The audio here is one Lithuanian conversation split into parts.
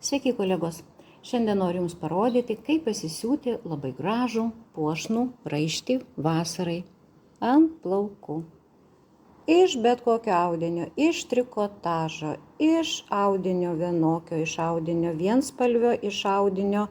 Sveiki kolegos, šiandien noriu Jums parodyti, kaip pasisiūti labai gražų, puošnų raištį vasarai ant plaukų. Iš bet kokio audinio, iš trikotažo, iš audinio vienokio, iš audinio vienspalvio, iš audinio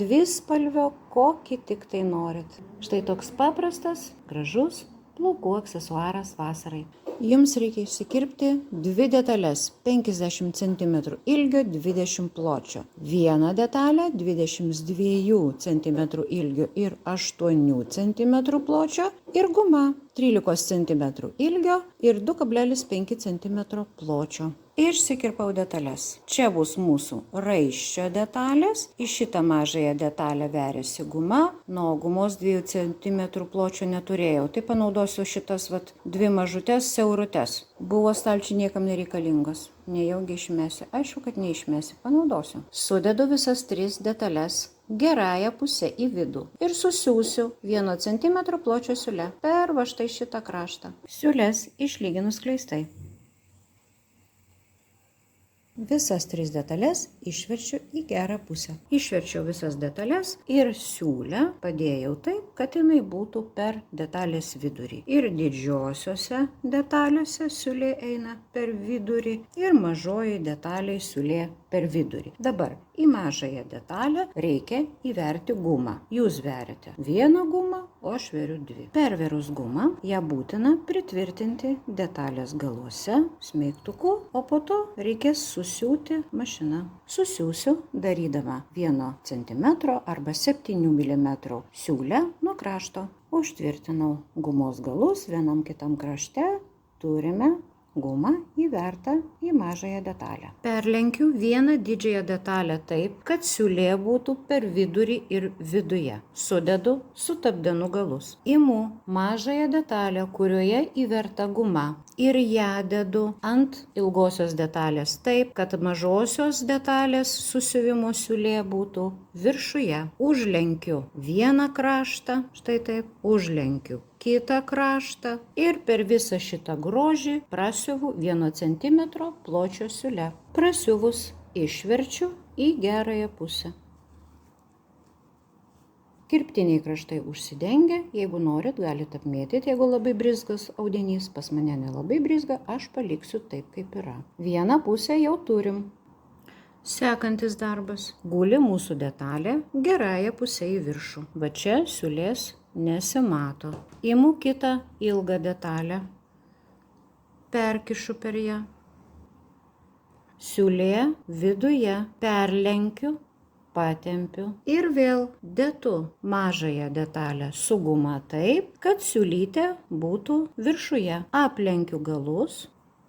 dvispalvio, kokį tik tai norit. Štai toks paprastas, gražus plaukų aksesuaras vasarai. Jums reikia išsikirpti dvi detalės 50 cm ilgio, 20 pločio. Vieną detalę 22 cm ilgio ir 8 cm pločio ir guma 13 cm ilgio ir 2,5 cm pločio. Išsikirpau detalės. Čia bus mūsų raiščio detalės. Į šitą mažąją detalę veriasi guma. Nuo gumos 2 cm pločio neturėjau. Tai panaudosiu šitas dvi mažutės siaurutes. Buvo stalčiai niekam nereikalingos. Nejaugi išmesiu. Aišku, kad neišmesiu. Panaudosiu. Sudedu visas 3 detalės gerąją pusę į vidų ir susiūsiu 1 cm pločio siūle per va štai šitą kraštą. Siūles išlyginu skleistai. Visas 3 detalės išverčiu į gerą pusę. Išverčiau visas detalės ir siūlę padėjau taip, kad jinai būtų per detalės vidurį. Ir didžiosiose detalėse siūlė eina per vidurį ir mažoji detalė siūlė per vidurį. Dabar į mažąją detalę reikia įverti gumą. Jūs veriate vieną gumą, o aš veriu 2. Perverus gumą, ją būtina pritvirtinti detalės galuose smeigtuku, o po to reikės susiūti mašina. Susiūsiu darydama 1 cm arba 7 mm siūlę nuo krašto. Užtvirtinau gumos galus vienam kitam krašte. Turime gumą įvertą į mažąją detalę. Perlenkiu vieną didžiąją detalę taip, kad siūlė būtų per vidurį ir viduje. Sudedu, sutapdenu galus. Imu mažąją detalę, kurioje įverta guma. Ir ją dedu ant ilgosios detalės taip, kad mažosios detalės susiuvimo siūlė būtų viršuje. Užlenkiu vieną kraštą, štai taip, užlenkiu kitą kraštą ir per visą šitą grožį prasiuvu 1 cm pločio siūle. Prasiuvus išverčiu į gerąją pusę. Kirptiniai kraštai užsidengia, jeigu norit, galite apmėtyti, jeigu labai blizgas audinys, pas mane nelabai blizga, aš paliksiu taip, kaip yra. Vieną pusę jau turim. Sekantis darbas. Guli mūsų detalė gerąją pusę į viršų. Va čia siūlės nesimato. Imu kitą ilgą detalę. Perkišu per ją. Siūlė viduje. Perlenkiu. Patempiu. Ir vėl dedu mažąją detalę su guma taip, kad siūlytė būtų viršuje. Aplenkiu galus.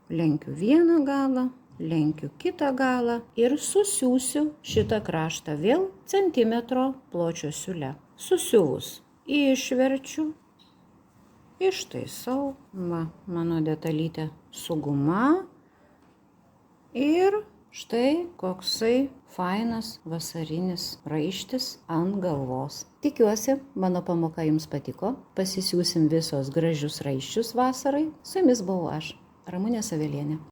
Lenkiu vieną galą. Lenkiu kitą galą ir susiūsiu šitą kraštą vėl centimetro pločio siūle. Susiuvus išverčiu, ištaisau, mano detalytė su guma ir štai koksai fainas vasarinis raištis ant galvos. Tikiuosi, mano pamoka Jums patiko. Pasisiūsim visos gražius raiščius vasarai. Su Jumis buvau aš, Ramunė Savelienė.